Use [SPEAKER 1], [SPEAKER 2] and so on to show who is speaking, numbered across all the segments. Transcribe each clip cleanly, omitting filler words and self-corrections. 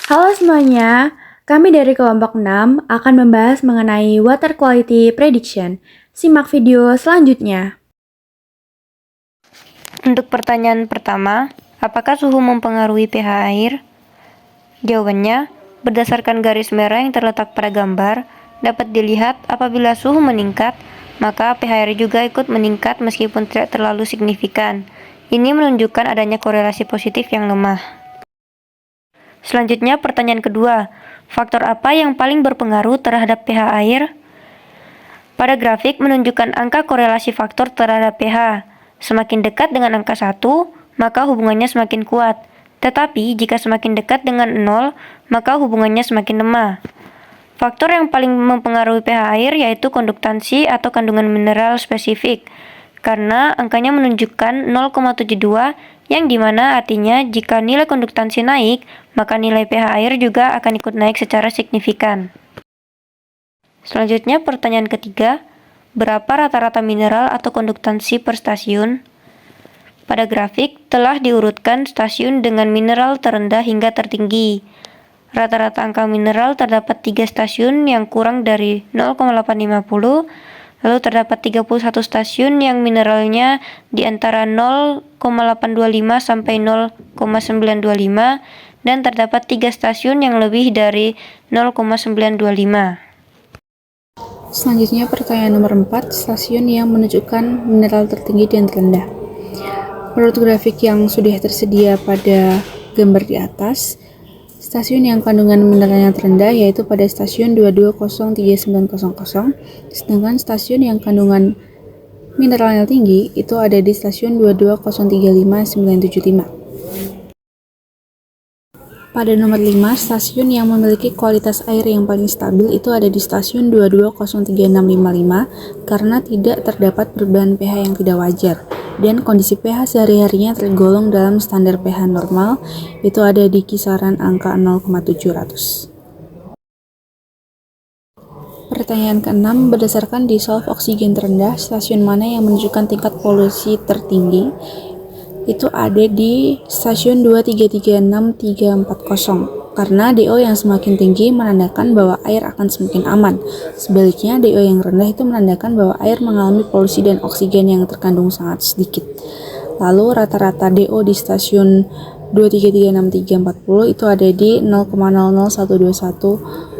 [SPEAKER 1] Halo semuanya, kami dari kelompok 6 akan membahas mengenai water quality prediction. Simak video selanjutnya.
[SPEAKER 2] Untuk pertanyaan pertama, apakah suhu mempengaruhi pH air? Jawabannya, berdasarkan garis merah yang terletak pada gambar, dapat dilihat apabila suhu meningkat, maka pH air juga ikut meningkat meskipun tidak terlalu signifikan. Ini menunjukkan adanya korelasi positif yang lemah. Selanjutnya, pertanyaan kedua, faktor apa yang paling berpengaruh terhadap pH air? Pada grafik menunjukkan angka korelasi faktor terhadap pH. Semakin dekat dengan angka 1, maka hubungannya semakin kuat. Tetapi jika semakin dekat dengan 0, maka hubungannya semakin lemah. Faktor yang paling mempengaruhi pH air yaitu konduktansi atau kandungan mineral spesifik, karena angkanya menunjukkan 0,72, yang dimana artinya jika nilai konduktansi naik, maka nilai pH air juga akan ikut naik secara signifikan. Selanjutnya pertanyaan ketiga, berapa rata-rata mineral atau konduktansi per stasiun? Pada grafik telah diurutkan stasiun dengan mineral terendah hingga tertinggi. Rata-rata angka mineral terdapat 3 stasiun yang kurang dari 0,850, lalu terdapat 31 stasiun yang mineralnya di antara 0,825 sampai 0,925, dan terdapat 3 stasiun yang lebih dari 0,925.
[SPEAKER 3] Selanjutnya pertanyaan nomor 4, stasiun yang menunjukkan mineral tertinggi dan terendah. Menurut grafik yang sudah tersedia pada gambar di atas, stasiun yang kandungan mineralnya terendah yaitu pada stasiun 22039000, sedangkan stasiun yang kandungan mineralnya tinggi itu ada di stasiun 22035,975. Pada nomor 5, stasiun yang memiliki kualitas air yang paling stabil itu ada di stasiun 22,03655 karena tidak terdapat perubahan pH yang tidak wajar dan kondisi pH sehari-harinya tergolong dalam standar pH normal, itu ada di kisaran angka 0,700. Pertanyaan ke-6, berdasarkan dissolve oksigen terendah, stasiun mana yang menunjukkan tingkat polusi tertinggi? Itu ada di stasiun 2336340 karena DO yang semakin tinggi menandakan bahwa air akan semakin aman. Sebaliknya, DO yang rendah itu menandakan bahwa air mengalami polusi dan oksigen yang terkandung sangat sedikit. Lalu rata-rata DO di stasiun 2336340 itu ada di 0,00121.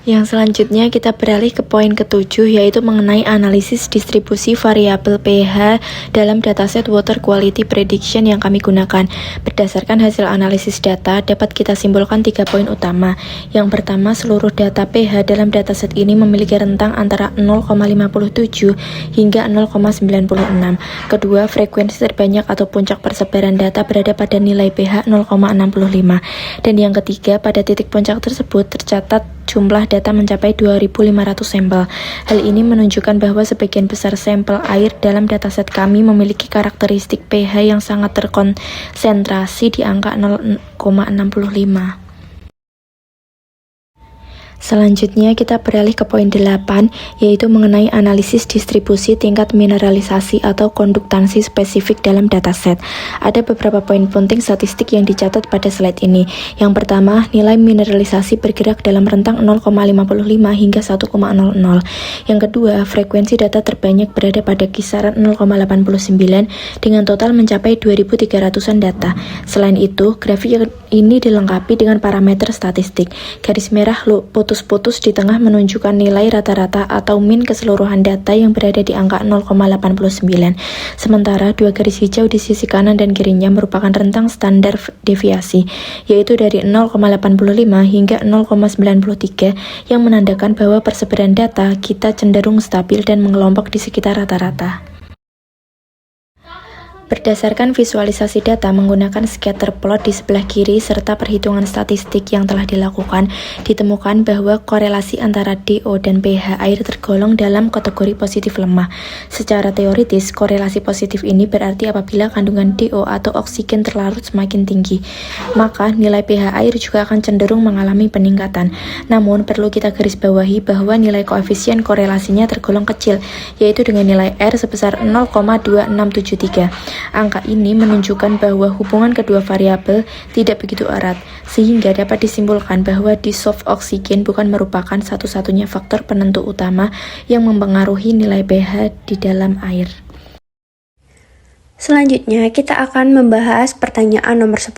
[SPEAKER 1] Yang selanjutnya kita beralih ke poin ke-7, yaitu mengenai analisis distribusi variabel pH dalam dataset water quality prediction yang kami gunakan. Berdasarkan hasil analisis data, dapat kita simpulkan 3 poin utama. Yang pertama, seluruh data pH dalam dataset ini memiliki rentang antara 0,57 hingga 0,96. Kedua, frekuensi terbanyak atau puncak persebaran data berada pada nilai pH 0,65. Dan yang ketiga, pada titik puncak tersebut tercatat jumlah data mencapai 2.500 sampel. Hal ini menunjukkan bahwa sebagian besar sampel air dalam dataset kami memiliki karakteristik pH yang sangat terkonsentrasi di angka 0,65. Selanjutnya kita beralih ke poin 8, yaitu mengenai analisis distribusi tingkat mineralisasi atau konduktansi spesifik dalam dataset. Ada beberapa poin penting statistik yang dicatat pada slide ini. Yang pertama, nilai mineralisasi bergerak dalam rentang 0,55 hingga 1,00. Yang kedua, frekuensi data terbanyak berada pada kisaran 0,89 dengan total mencapai 2.300-an data. Selain itu, grafik ini dilengkapi dengan parameter statistik. Garis merah putus-putus di tengah menunjukkan nilai rata-rata atau min keseluruhan data yang berada di angka 0,89. Sementara dua garis hijau di sisi kanan dan kirinya merupakan rentang standar deviasi, yaitu dari 0,85 hingga 0,93 yang menandakan bahwa persebaran data kita cenderung stabil dan mengelompok di sekitar rata-rata. Berdasarkan visualisasi data menggunakan scatter plot di sebelah kiri serta perhitungan statistik yang telah dilakukan, ditemukan bahwa korelasi antara DO dan pH air tergolong dalam kategori positif lemah. Secara teoritis, korelasi positif ini berarti apabila kandungan DO atau oksigen terlarut semakin tinggi, maka nilai pH air juga akan cenderung mengalami peningkatan. Namun, perlu kita garis bawahi bahwa nilai koefisien korelasinya tergolong kecil, yaitu dengan nilai R sebesar 0,2673. Angka ini menunjukkan bahwa hubungan kedua variabel tidak begitu erat, sehingga dapat disimpulkan bahwa dissolved oksigen bukan merupakan satu-satunya faktor penentu utama yang mempengaruhi nilai pH di dalam air.
[SPEAKER 4] Selanjutnya, kita akan membahas pertanyaan nomor 10.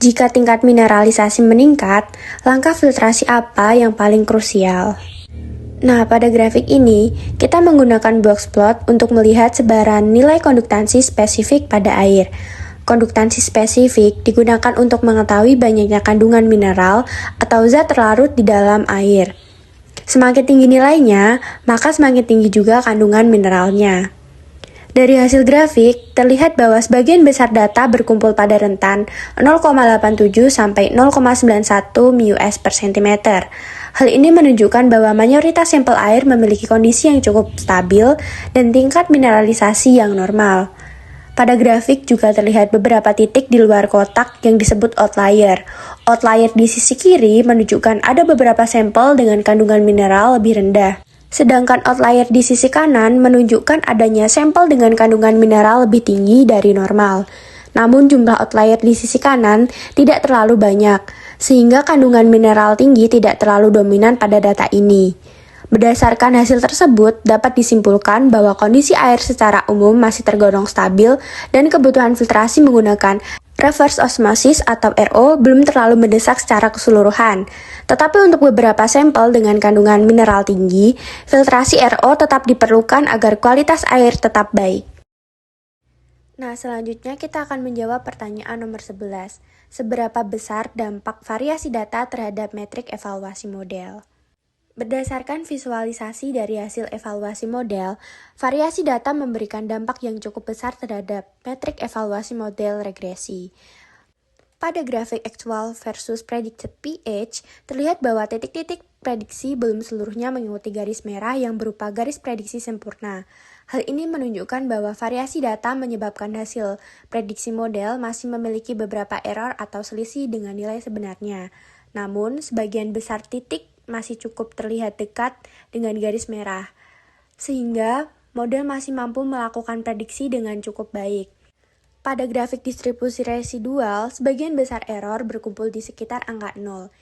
[SPEAKER 4] Jika tingkat mineralisasi meningkat, langkah filtrasi apa yang paling krusial? Nah, pada grafik ini, kita menggunakan box plot untuk melihat sebaran nilai konduktansi spesifik pada air. Konduktansi spesifik digunakan untuk mengetahui banyaknya kandungan mineral atau zat terlarut di dalam air. Semakin tinggi nilainya, maka semakin tinggi juga kandungan mineralnya. Dari hasil grafik, terlihat bahwa sebagian besar data berkumpul pada rentan 0,87 sampai 0,91 μs per cm. Hal ini menunjukkan bahwa mayoritas sampel air memiliki kondisi yang cukup stabil dan tingkat mineralisasi yang normal. Pada grafik juga terlihat beberapa titik di luar kotak yang disebut outlier. Outlier di sisi kiri menunjukkan ada beberapa sampel dengan kandungan mineral lebih rendah. Sedangkan outlier di sisi kanan menunjukkan adanya sampel dengan kandungan mineral lebih tinggi dari normal. Namun jumlah outlier di sisi kanan tidak terlalu banyak, sehingga kandungan mineral tinggi tidak terlalu dominan pada data ini. Berdasarkan hasil tersebut, dapat disimpulkan bahwa kondisi air secara umum masih tergolong stabil dan kebutuhan filtrasi menggunakan reverse osmosis atau RO belum terlalu mendesak secara keseluruhan. Tetapi untuk beberapa sampel dengan kandungan mineral tinggi, filtrasi RO tetap diperlukan agar kualitas air tetap baik. Nah, selanjutnya kita akan menjawab pertanyaan nomor 11. Seberapa besar dampak variasi data terhadap metrik evaluasi model? Berdasarkan visualisasi dari hasil evaluasi model, variasi data memberikan dampak yang cukup besar terhadap metrik evaluasi model regresi. Pada grafik actual versus predicted pH, terlihat bahwa titik-titik prediksi belum seluruhnya mengikuti garis merah yang berupa garis prediksi sempurna. Hal ini menunjukkan bahwa variasi data menyebabkan hasil prediksi model masih memiliki beberapa error atau selisih dengan nilai sebenarnya. Namun, sebagian besar titik masih cukup terlihat dekat dengan garis merah, sehingga model masih mampu melakukan prediksi dengan cukup baik. Pada grafik distribusi residual, sebagian besar error berkumpul di sekitar angka 0.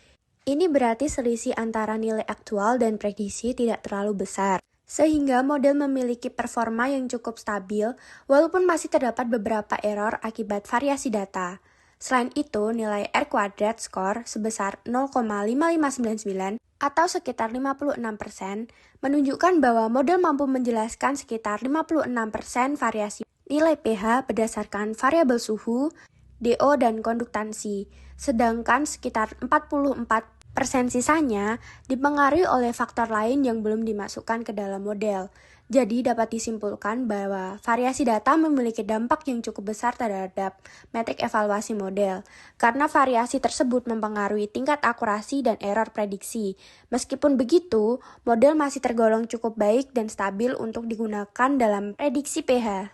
[SPEAKER 4] Ini berarti selisih antara nilai aktual dan prediksi tidak terlalu besar, sehingga model memiliki performa yang cukup stabil walaupun masih terdapat beberapa error akibat variasi data. Selain itu, nilai R kuadrat score sebesar 0,5599 atau sekitar 56% menunjukkan bahwa model mampu menjelaskan sekitar 56% variasi nilai pH berdasarkan variabel suhu, DO, dan konduktansi, sedangkan sekitar 44% sisanya dipengaruhi oleh faktor lain yang belum dimasukkan ke dalam model. Jadi dapat disimpulkan bahwa variasi data memiliki dampak yang cukup besar terhadap metrik evaluasi model, karena variasi tersebut mempengaruhi tingkat akurasi dan error prediksi. Meskipun begitu, model masih tergolong cukup baik dan stabil untuk digunakan dalam prediksi pH.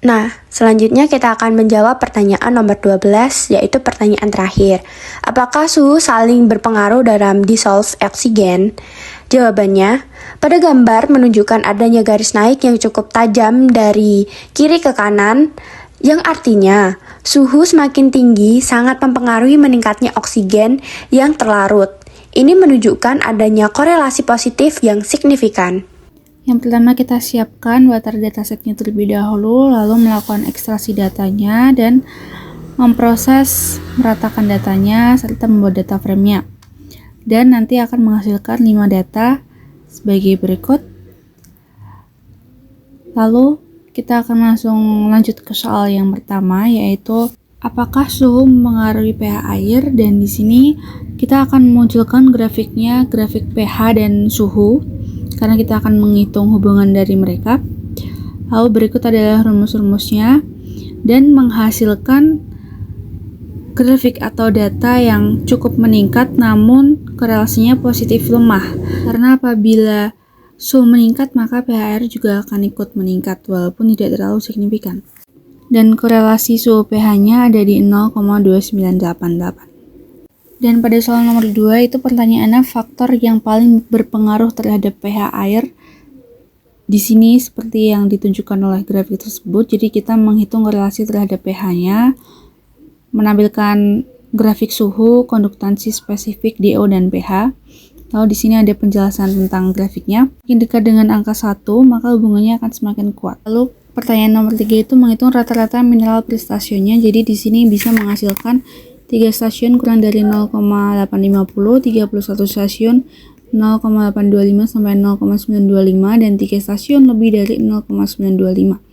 [SPEAKER 4] Nah, selanjutnya kita akan menjawab pertanyaan nomor 12, yaitu pertanyaan terakhir. Apakah suhu saling berpengaruh dalam dissolved oksigen? Jawabannya, pada gambar menunjukkan adanya garis naik yang cukup tajam dari kiri ke kanan, yang artinya suhu semakin tinggi sangat mempengaruhi meningkatnya oksigen yang terlarut. Ini menunjukkan adanya korelasi positif yang signifikan.
[SPEAKER 3] Yang pertama kita siapkan water datasetnya terlebih dahulu, lalu melakukan ekstraksi datanya dan memproses meratakan datanya serta membuat data frame-nya. Dan nanti akan menghasilkan 5 data sebagai berikut. Lalu kita akan langsung lanjut ke soal yang pertama, yaitu apakah suhu mempengaruhi pH air, dan di sini kita akan memunculkan grafiknya, grafik pH dan suhu, karena kita akan menghitung hubungan dari mereka. Lalu berikut adalah rumus-rumusnya dan menghasilkan grafik atau data yang cukup meningkat namun korelasinya positif lemah. Karena apabila suhu meningkat maka pH air juga akan ikut meningkat walaupun tidak terlalu signifikan. Dan korelasi suhu pH-nya ada di 0,2988. Dan pada soal nomor 2 itu pertanyaannya faktor yang paling berpengaruh terhadap pH air. Di sini seperti yang ditunjukkan oleh grafik tersebut, jadi kita menghitung korelasi terhadap pH-nya, menampilkan grafik suhu, konduktansi spesifik DO dan pH. Lalu di sini ada penjelasan tentang grafiknya. Makin dekat dengan angka 1, maka hubungannya akan semakin kuat. Lalu pertanyaan nomor 3 itu menghitung rata-rata mineral per stasiunnya. Jadi di sini bisa menghasilkan 3 stasiun kurang dari 0,850, 31 stasiun 0,825 sampai 0,925, dan 3 stasiun lebih dari 0,925.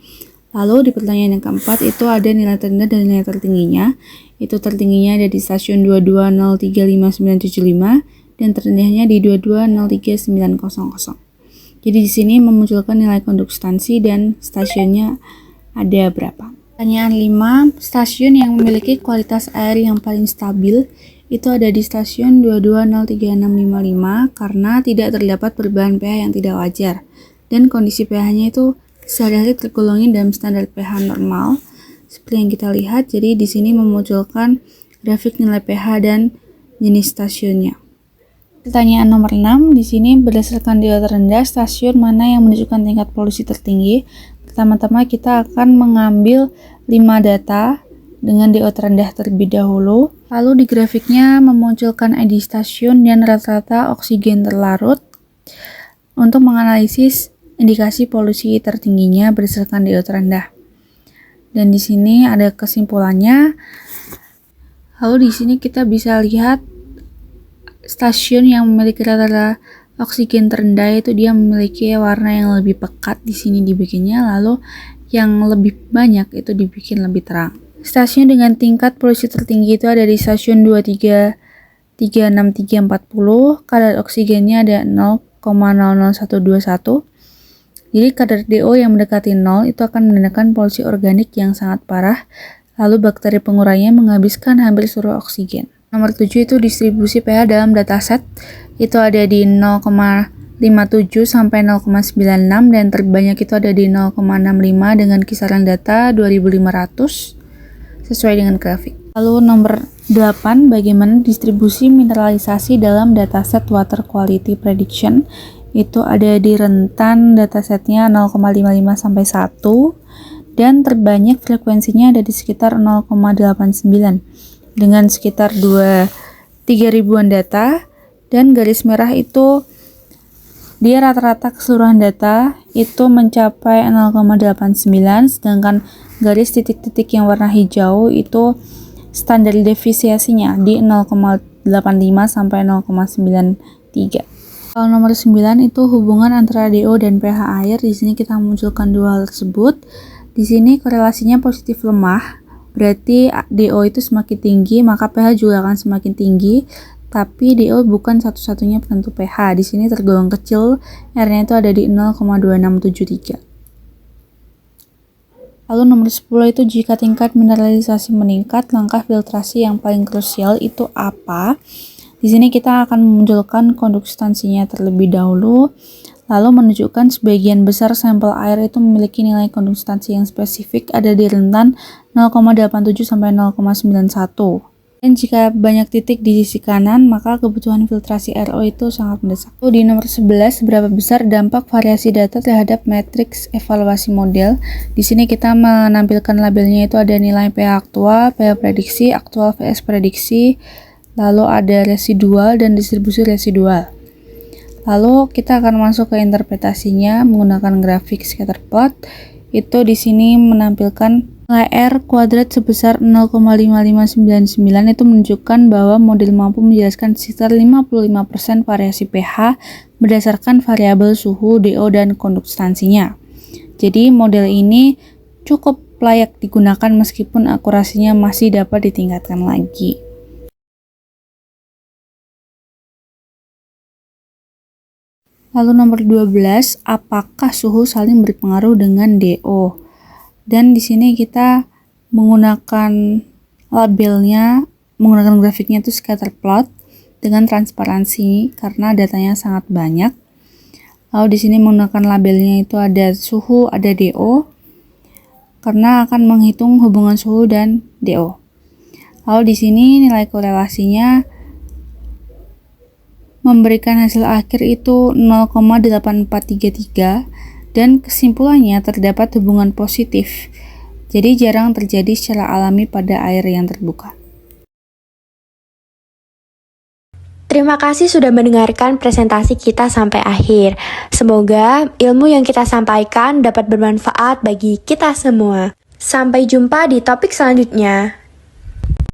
[SPEAKER 3] Lalu di pertanyaan yang keempat itu ada nilai terendah dan nilai tertingginya. Itu tertingginya ada di stasiun 22035975 dan terendahnya di 2203900. Jadi di sini memunculkan nilai konduktansi dan stasiunnya ada berapa. Pertanyaan 5, stasiun yang memiliki kualitas air yang paling stabil itu ada di stasiun 2203655 karena tidak terdapat perubahan pH yang tidak wajar dan kondisi pH-nya itu sehari-hari tergolongin dalam standar pH normal. Seperti yang kita lihat, jadi di sini memunculkan grafik nilai pH dan jenis stasiunnya. Pertanyaan nomor 6, di sini berdasarkan DO terendah, stasiun mana yang menunjukkan tingkat polusi tertinggi? Pertama-tama kita akan mengambil 5 data dengan DO terendah terlebih dahulu. Lalu di grafiknya memunculkan ID stasiun dan rata-rata oksigen terlarut untuk menganalisis indikasi polusi tertingginya berdasarkan DO terendah. Dan di sini ada kesimpulannya. Lalu di sini kita bisa lihat stasiun yang memiliki rata-rata oksigen terendah itu dia memiliki warna yang lebih pekat di sini dibikinnya, lalu yang lebih banyak itu dibikin lebih terang. Stasiun dengan tingkat polusi tertinggi itu ada di stasiun 2336340, kadar oksigennya ada 0,00121. Jadi kadar DO yang mendekati 0 itu akan menandakan polusi organik yang sangat parah, lalu bakteri pengurainya menghabiskan hampir seluruh oksigen. Nomor 7 itu distribusi pH dalam dataset, itu ada di 0,57 sampai 0,96 dan terbanyak itu ada di 0,65 dengan kisaran data 2500 sesuai dengan grafik. Lalu nomor 8, bagaimana distribusi mineralisasi dalam dataset Water Quality Prediction? Itu ada di rentan datasetnya 0,55 sampai 1 dan terbanyak frekuensinya ada di sekitar 0,89 dengan sekitar 3.000-an data, dan garis merah itu dia rata-rata keseluruhan data itu mencapai 0,89, sedangkan garis titik-titik yang warna hijau itu standar deviasinya di 0,85 sampai 0,93. Kalau nomor 9 itu hubungan antara DO dan pH air. Di sini kita munculkan dua hal tersebut. Di sini korelasinya positif lemah, berarti DO itu semakin tinggi maka pH juga akan semakin tinggi. Tapi DO bukan satu-satunya penentu pH. Di sini tergolong kecil, R-nya itu ada di 0,2673. Lalu nomor 10 itu jika tingkat mineralisasi meningkat, langkah filtrasi yang paling krusial itu apa? Di sini kita akan memunculkan konduktansinya terlebih dahulu, lalu menunjukkan sebagian besar sampel air itu memiliki nilai konduktansi yang spesifik ada di rentan 0,87 sampai 0,91. Dan jika banyak titik di sisi kanan, maka kebutuhan filtrasi RO itu sangat mendesak. Di nomor 11, seberapa besar dampak variasi data terhadap matriks evaluasi model? Di sini kita menampilkan labelnya itu ada nilai pH aktual, pH prediksi, aktual vs prediksi, lalu ada residual dan distribusi residual. Lalu kita akan masuk ke interpretasinya menggunakan grafik scatter plot. Itu di sini menampilkan nilai R kuadrat sebesar 0,5599 itu menunjukkan bahwa model mampu menjelaskan sekitar 55% variasi pH berdasarkan variabel suhu, DO, dan konduktansinya. Jadi model ini cukup layak digunakan meskipun akurasinya masih dapat ditingkatkan lagi. Lalu nomor 12, apakah suhu saling berpengaruh dengan DO? Dan di sini kita menggunakan labelnya, menggunakan grafiknya itu scatter plot dengan transparansi karena datanya sangat banyak. Lalu di sini menggunakan labelnya itu ada suhu, ada DO karena akan menghitung hubungan suhu dan DO. Lalu di sini nilai korelasinya memberikan hasil akhir itu 0,8433 dan kesimpulannya terdapat hubungan positif. Jadi jarang terjadi secara alami pada air yang terbuka.
[SPEAKER 4] Terima kasih sudah mendengarkan presentasi kita sampai akhir. Semoga ilmu yang kita sampaikan dapat bermanfaat bagi kita semua. Sampai jumpa di topik selanjutnya.